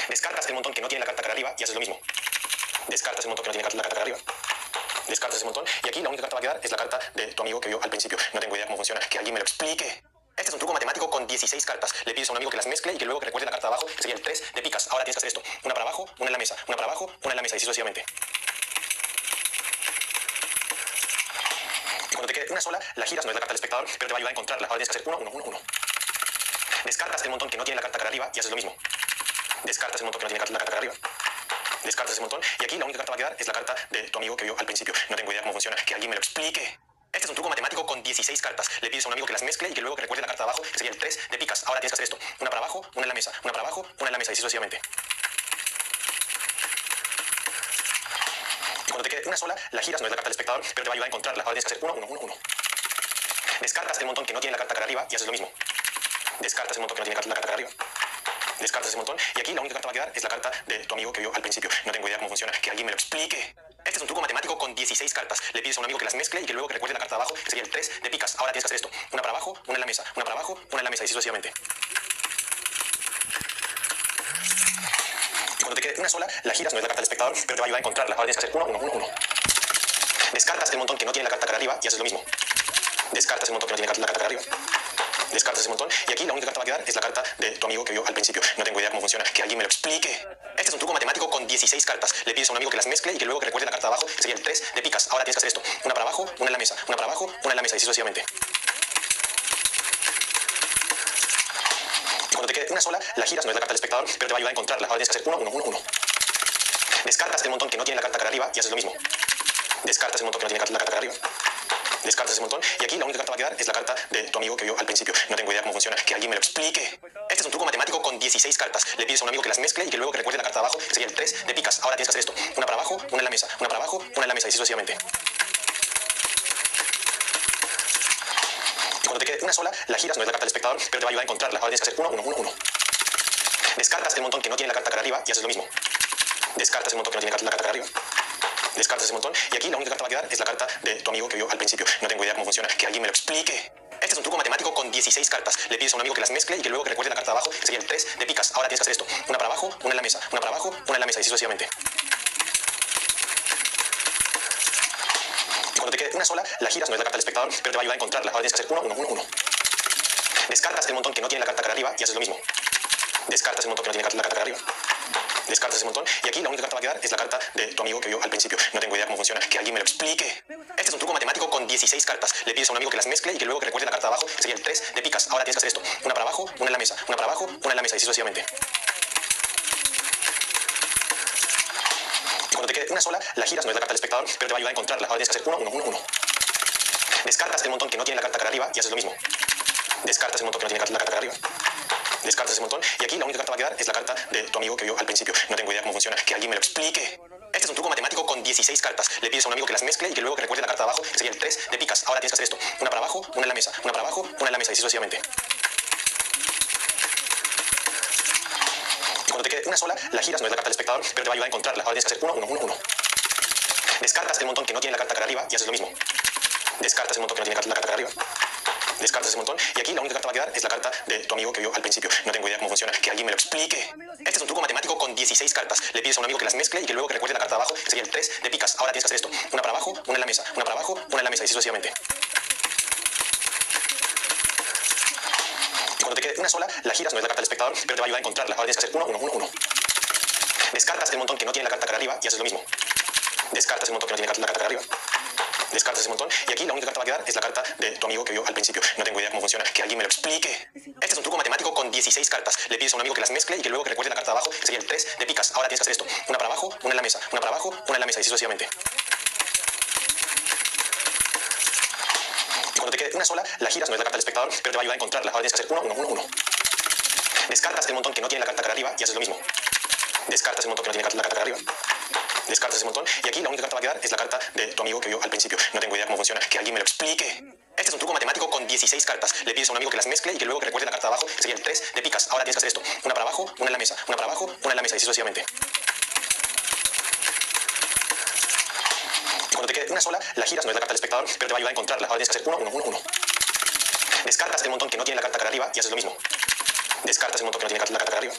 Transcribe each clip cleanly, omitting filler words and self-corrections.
Descartas el montón que no tiene la carta cara arriba y haces lo mismo. Descartas el montón que no tiene la carta cara arriba. Descartas ese montón y aquí la única carta que va a quedar es la carta de tu amigo que vio al principio. No tengo idea cómo funciona, que alguien me lo explique. Este es un truco matemático con 16 cartas. Le pides a un amigo que las mezcle y que luego que recuerde la carta de abajo, que sería el 3 de picas. Ahora tienes que hacer esto. Una para abajo, una en la mesa. Una para abajo, una en la mesa y así sucesivamente. Y cuando te quede una sola, la giras, no es la carta del espectador, pero te va a ayudar a encontrarla. Ahora tienes que hacer 1, 1, 1, 1. Descartas el montón que no tiene la carta cara arriba y haces lo mismo. Descartas el montón que no tiene la carta cara arriba. Descartas ese montón y aquí la única carta que va a quedar es la carta de tu amigo que vio al principio. No tengo idea cómo funciona, que alguien me lo explique. Este es un truco matemático con 16 cartas. Le pides a un amigo que las mezcle y que luego que recuerde la carta de abajo, que sería el 3 de picas. Ahora tienes que hacer esto. Una para abajo, una en la mesa. Una para abajo, una en la mesa y así sucesivamente. Y cuando te quede una sola, la giras, no es la carta del espectador, pero te va a ayudar a encontrarla. Ahora tienes que hacer 1, 1, 1, 1. Descartas el montón que no tiene la carta cara arriba y haces lo mismo. Descartas el montón que no tiene la carta cara arriba. Descartas ese montón y aquí la única carta que va a quedar es la carta de tu amigo que vio al principio. No tengo idea cómo funciona, que alguien me lo explique. Este es un truco matemático con 16 cartas. Le pides a un amigo que las mezcle y que luego que recuerde la carta de abajo, que sería el 3 de picas. Ahora tienes que hacer esto. Una para abajo, una en la mesa. Una para abajo, una en la mesa y así sucesivamente. Y cuando te quede una sola, la giras, no es la carta del espectador, pero te va a ayudar a encontrarla. Ahora tienes que hacer 1, 1, 1, 1. Descartas el montón que no tiene la carta cara arriba y haces lo mismo. Descartas el montón que no tiene la carta cara arriba. Descartas ese montón y aquí la única carta que va a quedar es la carta de tu amigo que vio al principio. No tengo idea cómo funciona, que alguien me lo explique. Este es un truco matemático con 16 cartas. Le pides a un amigo que las mezcle y que luego que recuerde la carta de abajo, que sería el 3 de picas. Ahora tienes que hacer esto. Una para abajo, una en la mesa. Una para abajo, una en la mesa y así sucesivamente. Y cuando te quede una sola, la giras, no es la carta del espectador, pero te va a ayudar a encontrarla. Ahora tienes que hacer 1, 1, 1, 1. Descartas el montón que no tiene la carta cara arriba y haces lo mismo. Descartas el montón que no tiene la carta cara arriba. Descartas ese montón y aquí la única carta que va a quedar es la carta de tu amigo que vio al principio. No tengo idea cómo funciona, que alguien me lo explique. Este es un truco matemático con 16 cartas. Le pides a un amigo que las mezcle y que luego que recuerde la carta de abajo, que sería el 3 de picas. Ahora tienes que hacer esto. Una para abajo, una en la mesa. Una para abajo, una en la mesa y así sucesivamente. Y cuando te quede una sola, la giras, no es la carta del espectador, pero te va a ayudar a encontrarla. Ahora tienes que hacer 1, 1, 1, 1. Descartas el montón que no tiene la carta cara arriba y haces lo mismo. Descartas el montón que no tiene la carta cara arriba. Descartas ese montón y aquí la única carta que va a quedar es la carta de tu amigo que vio al principio. No tengo idea cómo funciona, que alguien me lo explique. Este es un truco matemático con 16 cartas. Le pides a un amigo que las mezcle y que luego que recuerde la carta de abajo, que sería el 3 de picas. Ahora tienes que hacer esto. Una para abajo, una en la mesa. Una para abajo, una en la mesa y así sucesivamente. Y cuando te quede una sola, la giras, no es la carta del espectador, pero te va a ayudar a encontrarla. Ahora tienes que hacer 1, 1, 1, 1. Descartas el montón que no tiene la carta cara arriba y haces lo mismo. Descartas el montón que no tiene la carta cara arriba. Descartas ese montón y aquí la única carta que va a quedar es la carta de tu amigo que vio al principio. No tengo idea cómo funciona, que alguien me lo explique. Este es un truco matemático con 16 cartas. Le pides a un amigo que las mezcle y que luego que recuerde la carta de abajo, que sería el 3 de picas. Ahora tienes que hacer esto. Una para abajo, una en la mesa. Una para abajo, una en la mesa y así sucesivamente. Y cuando te quede una sola, la giras, no es la carta del espectador, pero te va a ayudar a encontrarla. Ahora tienes que hacer 1, 1, 1, 1. Descartas el montón que no tiene la carta cara arriba y haces lo mismo. Descartas el montón que no tiene la carta cara arriba. Descartas ese montón y aquí la única carta que va a quedar es la carta de tu amigo que vio al principio. No tengo idea cómo funciona, que alguien me lo explique. Este es un truco matemático con 16 cartas. Le pides a un amigo que las mezcle y que luego que recuerde la carta de abajo, que sería el 3 de picas. Ahora tienes que hacer esto. Una para abajo, una en la mesa. Una para abajo, una en la mesa y así sucesivamente. Y cuando te quede una sola, la giras, no es la carta del espectador, pero te va a ayudar a encontrarla. Ahora tienes que hacer 1, 1, 1, 1. Descartas el montón que no tiene la carta cara arriba y haces lo mismo. Descartas el montón que no tiene la carta cara arriba. Descartas ese montón y aquí la única carta que va a quedar es la carta de tu amigo que vio al principio. No tengo idea cómo funciona, que alguien me lo explique. Este es un truco matemático con 16 cartas. Le pides a un amigo que las mezcle y que luego que recuerde la carta de abajo, que sería el 3 de picas. Ahora tienes que hacer esto. Una para abajo, una en la mesa. Una para abajo, una en la mesa y así sucesivamente. Y cuando te quede una sola, la giras, no es la carta del espectador, pero te va a ayudar a encontrarla. Ahora tienes que hacer 1, 1, 1, 1. Descartas el montón que no tiene la carta cara arriba y haces lo mismo. Descartas el montón que no tiene la carta cara arriba. Descartas ese montón y aquí la única carta que va a quedar es la carta de tu amigo que vio al principio. No tengo idea cómo funciona, que alguien me lo explique. Este es un truco matemático con 16 cartas. Le pides a un amigo que las mezcle y que luego que recuerde la carta de abajo, que sería el 3 de picas. Ahora tienes que hacer esto. Una para abajo, una en la mesa. Una para abajo, una en la mesa y así sucesivamente. Y cuando te quede una sola, la giras, no es la carta del espectador, pero te va a ayudar a encontrarla. Ahora tienes que hacer 1, 1, 1, 1. Descartas el montón que no tiene la carta cara arriba y haces lo mismo. Descartas el montón que no tiene la carta cara arriba. Descartas ese montón y aquí la única carta que va a quedar es la carta de tu amigo que vio al principio. No tengo idea cómo funciona, que alguien me lo explique. Este es un truco matemático con 16 cartas. Le pides a un amigo que las mezcle y que luego que recuerde la carta de abajo, que sería el 3 de picas. Ahora tienes que hacer esto. Una para abajo, una en la mesa. Una para abajo, una en la mesa y así sucesivamente. Y cuando te quede una sola, la giras, no es la carta del espectador, pero te va a ayudar a encontrarla. Ahora tienes que hacer 1, 1, 1, 1. Descartas el montón que no tiene la carta cara arriba y haces lo mismo. Descartas el montón que no tiene la carta cara arriba.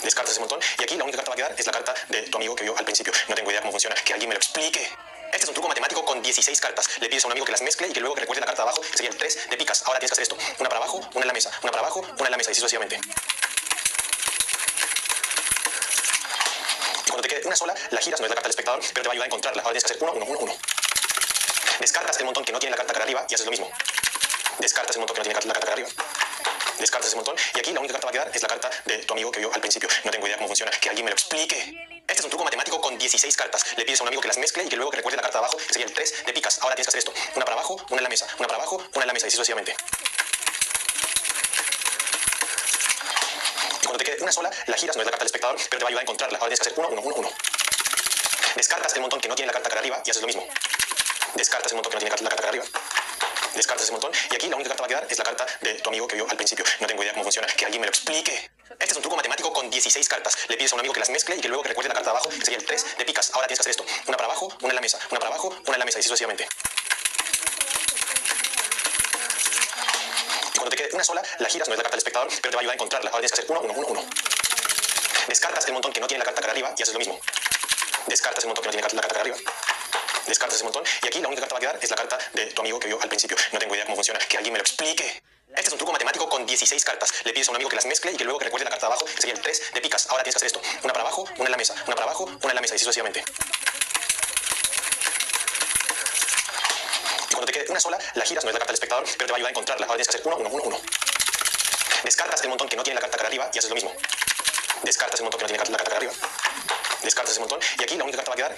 Descartas ese montón y aquí la única carta va a quedar es la carta de tu amigo que vio al principio. No tengo idea cómo funciona, que alguien me lo explique. Este es un truco matemático con 16 cartas. Le pides a un amigo que las mezcle y que luego que recuerde la carta de abajo, que sería el 3 de picas. Ahora tienes que hacer esto. Una para abajo, una en la mesa. Una para abajo, una en la mesa y así sucesivamente. Y cuando te quede una sola, la giras, no es la carta del espectador, pero te va a ayudar a encontrarla. Ahora tienes que hacer 1, 1, 1, 1. Descartas el montón que no tiene la carta cara arriba y haces lo mismo. Descartas el montón que no tiene la carta cara arriba. Descartas ese montón y aquí la única carta va a quedar es la carta de tu amigo que vio al principio. No tengo idea cómo funciona, que alguien me lo explique. Este es un truco matemático con 16 cartas. Le pides a un amigo que las mezcle y que luego que recuerde la carta de abajo, que sería el 3 de picas. Ahora tienes que hacer esto. Una para abajo, una en la mesa. Una para abajo, una en la mesa y así sucesivamente. Y cuando te quede una sola, la giras, no es la carta del espectador, pero te va a ayudar a encontrarla. Ahora tienes que hacer 1, 1, 1, 1. Descartas el montón que no tiene la carta cara arriba y haces lo mismo. Descartas el montón que no tiene la carta cara arriba. Descartas ese montón y aquí la única carta va a quedar es la carta de tu amigo que vio al principio. No tengo idea cómo funciona, que alguien me lo explique. Este es un truco matemático con 16 cartas. Le pides a un amigo que las mezcle y que luego que recuerde la carta de abajo, que sería el 3 de picas. Ahora tienes que hacer esto. Una para abajo, una en la mesa. Una para abajo, una en la mesa y así sucesivamente. Y cuando te quede una sola, la giras, no es la carta del espectador, pero te va a ayudar a encontrarla. Ahora tienes que hacer 1, 1, 1, 1. Descartas el montón que no tiene la carta cara arriba y haces lo mismo. Descartas el montón que no tiene la carta cara arriba. Descartas ese montón y aquí la única carta va a quedar es la carta de tu amigo que vio al principio. No tengo idea cómo funciona, que alguien me lo explique. Este es un truco matemático con 16 cartas. Le pides a un amigo que las mezcle y que luego que recuerde la carta de abajo, que sería el 3 de picas. Ahora tienes que hacer esto. Una para abajo, una en la mesa. Una para abajo, una en la mesa y así sucesivamente. Y cuando te quede una sola, la giras, no es la carta del espectador, pero te va a ayudar a encontrarla. Ahora tienes que hacer 1, 1, 1, 1. Descartas el montón que no tiene la carta cara arriba y haces lo mismo. Descartas el montón que no tiene la carta cara arriba. Descartas ese montón y aquí la única carta va a quedar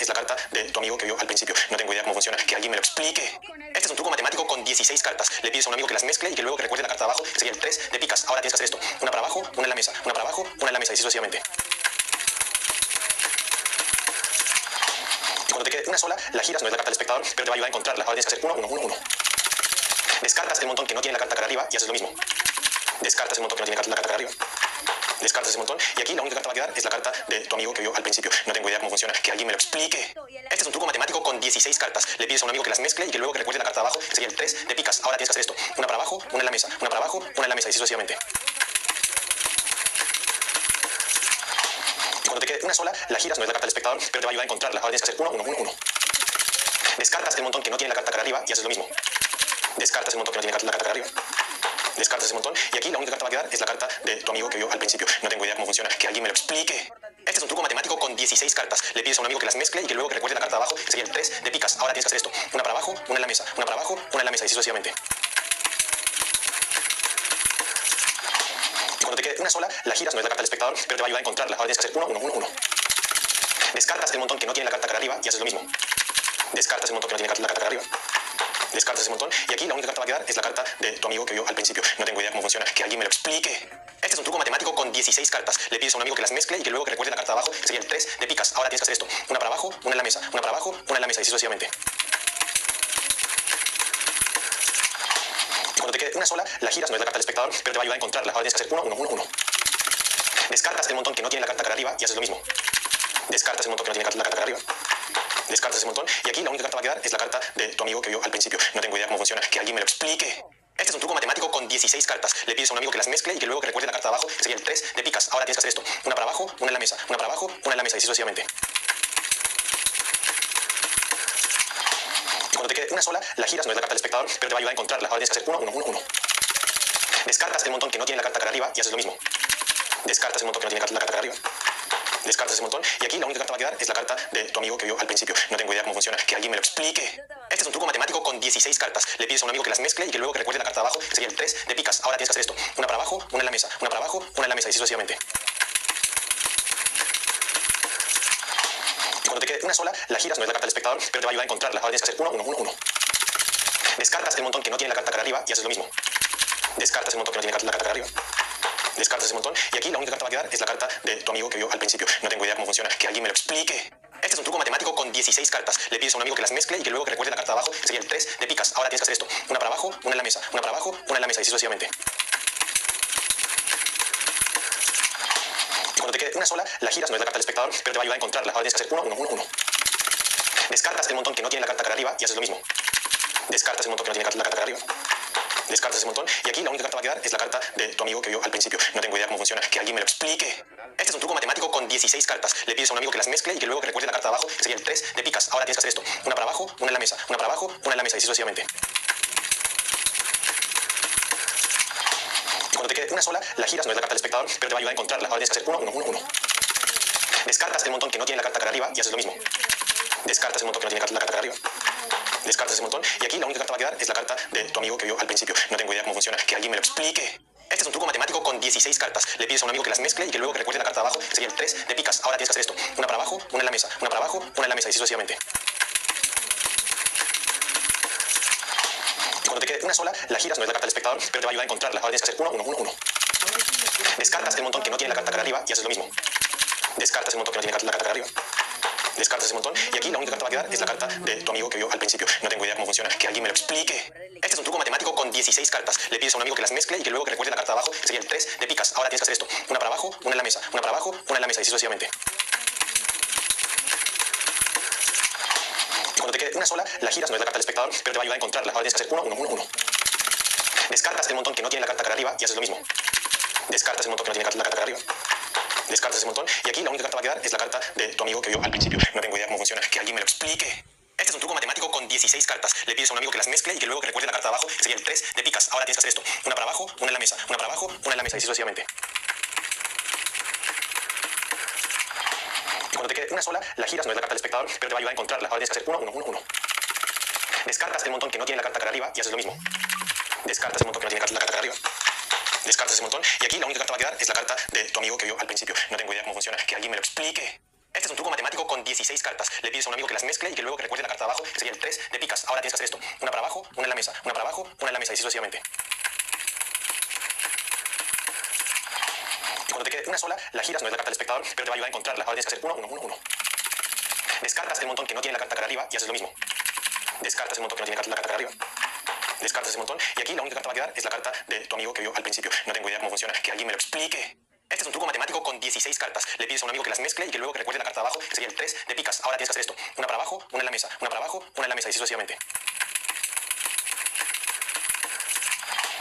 es la carta de tu amigo que vio al principio. No tengo idea cómo funciona, que alguien me lo explique. Este es un truco matemático con 16 cartas. Le pides a un amigo que las mezcle y que luego que recuerde la carta de abajo, que sería el 3 de picas. Ahora tienes que hacer esto. Una para abajo, una en la mesa. Una para abajo, una en la mesa y así sucesivamente. Y cuando te quede una sola, la giras, no es la carta del espectador, pero te va a ayudar a encontrarla. Ahora tienes que hacer 1, 1, 1, 1. Descartas el montón que no tiene la carta cara arriba y haces lo mismo. Descartas el montón que no tiene la carta cara arriba. Descartas ese montón y aquí la única carta va a quedar es la carta de tu amigo que vio al principio. No tengo idea cómo funciona, que alguien me lo explique. Este es un truco matemático con 16 cartas. Le pides a un amigo que las mezcle y que luego que recuerde la carta de abajo, que sería el 3 de picas. Ahora tienes que hacer esto. Una para abajo, una en la mesa. Una para abajo, una en la mesa y así sucesivamente. Y cuando te quede una sola, la giras, no es la carta del espectador, pero te va a ayudar a encontrarla. Ahora tienes que hacer 1, 1, 1, 1. Descartas el montón que no tiene la carta cara arriba y haces lo mismo. Descartas el montón que no tiene la carta cara arriba. Descartas ese montón y aquí la única carta va a quedar es la carta de tu amigo que vio al principio. No tengo idea cómo funciona, que alguien me lo explique. Este es un truco matemático con 16 cartas. Le pides a un amigo que las mezcle y que luego que recuerde la carta de abajo, que sería el 3 de picas. Ahora tienes que hacer esto. Una para abajo, una en la mesa. Una para abajo, una en la mesa y así sucesivamente. Y cuando te quede una sola, la giras, no es la carta del espectador, pero te va a ayudar a encontrarla. Ahora tienes que hacer 1, 1, 1, 1. Descartas el montón que no tiene la carta cara arriba y haces lo mismo. Descartas el montón que no tiene la carta cara arriba. Descartas ese montón y aquí la única carta va a quedar es la carta de tu amigo que vio al principio. No tengo idea cómo funciona, que alguien me lo explique. Este es un truco matemático con 16 cartas. Le pides a un amigo que las mezcle y que luego que recuerde la carta de abajo, que sería el 3 de picas. Ahora tienes que hacer esto. Una para abajo, una en la mesa. Una para abajo, una en la mesa y así sucesivamente. Y cuando te quede una sola, la giras, no es la carta del espectador, pero te va a ayudar a encontrarla. Ahora tienes que hacer 1, 1, 1, 1. Descartas el montón que no tiene la carta cara arriba y haces lo mismo. Descartas el montón que no tiene la carta cara arriba. Descartas ese montón y aquí la única carta va a quedar es la carta de tu amigo que vio al principio. No tengo idea cómo funciona, que alguien me lo explique. Este es un truco matemático con 16 cartas. Le pides a un amigo que las mezcle y que luego que recuerde la carta de abajo, que sería el 3 de picas. Ahora tienes que hacer esto. Una para abajo, una en la mesa. Una para abajo, una en la mesa y así sucesivamente. Y cuando te quede una sola, la giras, no es la carta del espectador, pero te va a ayudar a encontrarla. Ahora tienes que hacer 1, 1, 1, 1. Descartas el montón que no tiene la carta cara arriba y haces lo mismo. Descartas el montón que no tiene la carta cara arriba. Descartas ese montón y aquí la única carta va a quedar es la carta de tu amigo que vio al principio. No tengo idea cómo funciona, que alguien me lo explique. Este es un truco matemático con 16 cartas. Le pides a un amigo que las mezcle y que luego que recuerde la carta de abajo, que sería el 3 de picas. Ahora tienes que hacer esto. Una para abajo, una en la mesa. Una para abajo, una en la mesa y así sucesivamente. Y cuando te quede una sola, la giras, no es la carta del espectador, pero te va a ayudar a encontrarla. Ahora tienes que hacer 1, 1, 1, 1. Descartas el montón que no tiene la carta cara arriba y haces lo mismo. Descartas el montón que no tiene la carta cara arriba. Descartas ese montón y aquí la única carta va a quedar es la carta de tu amigo que vio al principio. No tengo idea cómo funciona, que alguien me lo explique. Este es un truco matemático con 16 cartas. Le pides a un amigo que las mezcle y que luego que recuerde la carta de abajo, que sería el 3 de picas. Ahora tienes que hacer esto. Una para abajo, una en la mesa. Una para abajo, una en la mesa y así sucesivamente. Y cuando te quede una sola, la giras, no es la carta del espectador, pero te va a ayudar a encontrarla. Ahora tienes que hacer 1, 1, 1, 1. Descartas el montón que no tiene la carta cara arriba y haces lo mismo. Descartas el montón que no tiene la carta cara arriba. Descartas ese montón y aquí la única carta va a quedar es la carta de tu amigo que vio al principio. No tengo idea cómo funciona, que alguien me lo explique. Este es un truco matemático con 16 cartas. Le pides a un amigo que las mezcle y que luego que recuerde la carta de abajo, que sería el 3 de picas. Ahora tienes que hacer esto. Una para abajo, una en la mesa. Una para abajo, una en la mesa y así sucesivamente. Cuando te quede una sola, la giras, no es la carta del espectador, pero te va a ayudar a encontrarla. Ahora tienes que hacer 1, 1, 1, 1. Descartas el montón que no tiene la carta cara arriba y haces lo mismo. Descartas el montón que no tiene la carta cara arriba. Descartas ese montón y aquí la única carta va a quedar es la carta de tu amigo que vio al principio. No tengo idea cómo funciona, que alguien me lo explique. Este es un truco matemático con 16 cartas. Le pides a un amigo que las mezcle y que luego que recuerde la carta de abajo, que sería el 3 de picas. Ahora tienes que hacer esto. Una para abajo, una en la mesa. Una para abajo, una en la mesa y así sucesivamente. Cuando te quede una sola, la giras, no es la carta del espectador, pero te va a ayudar a encontrarla. Ahora tienes que hacer 1, 1, 1, 1. Descartas el montón que no tiene la carta cara arriba y haces lo mismo. Descartas el montón que no tiene la carta cara arriba. Descartas ese montón y aquí la única carta va a quedar es la carta de tu amigo que vio al principio. No tengo idea cómo funciona, que alguien me lo explique. Este es un truco matemático con 16 cartas. Le pides a un amigo que las mezcle y que luego que recuerde la carta de abajo, que sería el 3 de picas. Ahora tienes que hacer esto. Una para abajo, una en la mesa. Una para abajo, una en la mesa y así sucesivamente. Cuando te quede una sola, la giras, no es la carta del espectador, pero te va a ayudar a encontrarla. Ahora tienes que hacer 1, 1, 1, 1. Descartas el montón que no tiene la carta cara arriba y haces lo mismo. Descartas el montón que no tiene la carta cara arriba. Descartas ese montón y aquí la única carta va a quedar es la carta de tu amigo que vio al principio. No tengo idea cómo funciona, que alguien me lo explique. Este es un truco matemático con 16 cartas. Le pides a un amigo que las mezcle y que luego que recuerde la carta de abajo, que sería el 3 de picas. Ahora tienes que hacer esto. Una para abajo, una en la mesa. Una para abajo, una en la mesa y así sucesivamente. Cuando te quede una sola, la giras, no es la carta del espectador, pero te va a ayudar a encontrarla. Ahora tienes que hacer 1, 1, 1, 1. Descartas el montón que no tiene la carta cara arriba y haces lo mismo. Descartas el montón que no tiene la carta cara arriba. Descartas ese montón y aquí la única carta va a quedar es la carta de tu amigo que vio al principio. No tengo idea cómo funciona, que alguien me lo explique. Este es un truco matemático con 16 cartas. Le pides a un amigo que las mezcle y que luego que recuerde la carta de abajo, que sería el 3 de picas. Ahora tienes que hacer esto. Una para abajo, una en la mesa. Una para abajo, una en la mesa y así sucesivamente.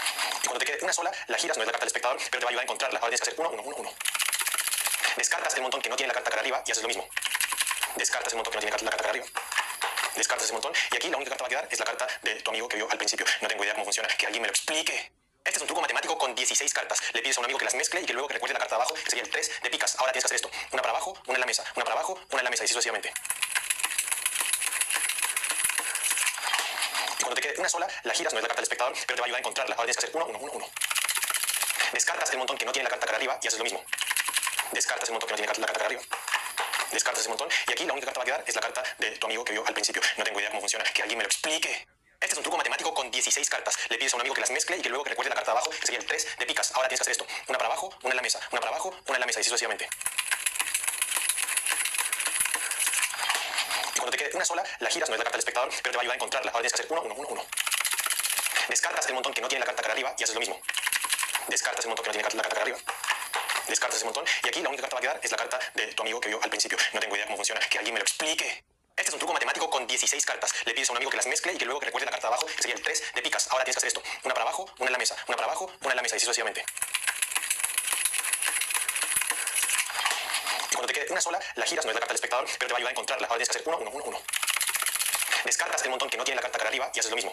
Cuando te quede una sola, la giras, no es la carta del espectador, pero te va a ayudar a encontrarla. Ahora tienes que hacer 1, 1, 1, 1. Descartas el montón que no tiene la carta cara arriba y haces lo mismo. Descartas el montón que no tiene la carta cara arriba. Descartas ese montón y aquí la única carta va a quedar es la carta de tu amigo que vio al principio. No tengo idea cómo funciona, que alguien me lo explique. Este es un truco matemático con 16 cartas. Le pides a un amigo que las mezcle y que luego que recuerde la carta de abajo, que sería el 3 de picas. Ahora tienes que hacer esto. Una para abajo, una en la mesa. Una para abajo, una en la mesa y así sucesivamente. Cuando te quede una sola, la giras, no es la carta del espectador, pero te va a ayudar a encontrarla. Ahora tienes que hacer 1, 1, 1, 1. Descartas el montón que no tiene la carta cara arriba y haces lo mismo. Descartas el montón que no tiene la carta cara arriba. Descartas ese montón y aquí la única carta va a quedar es la carta de tu amigo que vio al principio. No tengo idea cómo funciona, que alguien me lo explique. Este es un truco matemático con 16 cartas. Le pides a un amigo que las mezcle y que luego que recuerde la carta de abajo, que sería el 3 de picas. Ahora tienes que hacer esto. Una para abajo, una en la mesa. Una para abajo, una en la mesa y así sucesivamente. Cuando te quede una sola, la giras, no es la carta del espectador, pero te va a ayudar a encontrarla. Ahora tienes que hacer 1, 1, 1, 1. Descartas el montón que no tiene la carta cara arriba y haces lo mismo. Descartas el montón que no tiene la carta cara arriba. Descartas ese montón y aquí la única carta va a quedar es la carta de tu amigo que vio al principio. No tengo idea cómo funciona, que alguien me lo explique. Este es un truco matemático con 16 cartas. Le pides a un amigo que las mezcle y que luego que recuerde la carta de abajo, que sería el 3 de picas. Ahora tienes que hacer esto. Una para abajo, una en la mesa. Una para abajo, una en la mesa y así sucesivamente. Cuando te quede una sola, la giras, no es la carta del espectador, pero te va a ayudar a encontrarla. Ahora tienes que hacer 1, 1, 1, 1. Descartas el montón que no tiene la carta cara arriba y haces lo mismo. Descartas el montón que no tiene la carta cara arriba. Descartas ese montón y aquí la única carta va a quedar es la carta de tu amigo que vio al principio. No tengo idea cómo funciona, que alguien me lo explique. Este es un truco matemático con 16 cartas. Le pides a un amigo que las mezcle y que luego que recuerde la carta de abajo, que sería el 3 de picas. Ahora tienes que hacer esto. Una para abajo, una en la mesa. Una para abajo, una en la mesa y así sucesivamente. Cuando te quede una sola, la giras, no es la carta del espectador, pero te va a ayudar a encontrarla. Ahora tienes que hacer 1, 1, 1, 1. Descartas el montón que no tiene la carta cara arriba y haces lo mismo.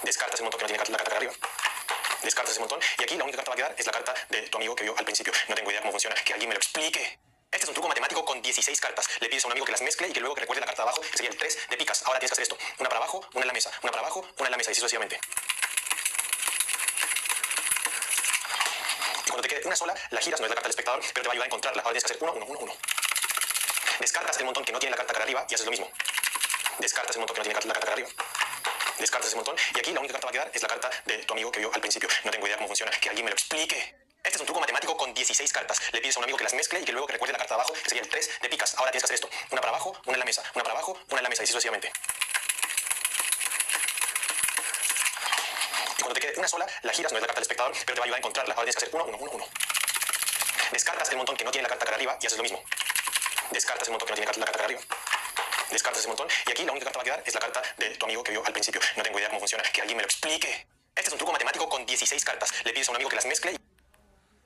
Descartas el montón que no tiene la carta cara arriba. Descartas ese montón y aquí la única carta va a quedar es la carta de tu amigo que vio al principio. No tengo idea cómo funciona, que alguien me lo explique. Este es un truco matemático con 16 cartas. Le pides a un amigo que las mezcle y que luego que recuerde la carta de abajo, que sería el 3 de picas. Ahora tienes que hacer esto. Una para abajo, una en la mesa. Una para abajo, una en la mesa y así sucesivamente. Cuando te quede una sola, la giras, no es la carta del espectador, pero te va a ayudar a encontrarla. Ahora tienes que hacer 1, 1, 1, 1. Descartas el montón que no tiene la carta cara arriba y haces lo mismo. Descartas el montón que no tiene la carta cara arriba. Descartas ese montón y aquí la única carta va a quedar es la carta de tu amigo que vio al principio. No tengo idea cómo funciona, que alguien me lo explique. Este es un truco matemático con 16 cartas. Le pides a un amigo que las mezcle y que luego que recuerde la carta de abajo, que sería el 3 de picas. Ahora tienes que hacer esto. Una para abajo, una en la mesa. Una para abajo, una en la mesa y así sucesivamente. Cuando te quede una sola, la giras, no es la carta del espectador, pero te va a ayudar a encontrarla. Ahora tienes que hacer 1, 1, 1, 1. Descartas el montón que no tiene la carta cara arriba y haces lo mismo. Descartas el montón que no tiene la carta cara arriba. Descartas ese montón y aquí la única carta va a quedar es la carta de tu amigo que vio al principio. No tengo idea cómo funciona, que alguien me lo explique. Este Este es un truco matemático con 16 cartas. Le pides a un amigo que las mezcle.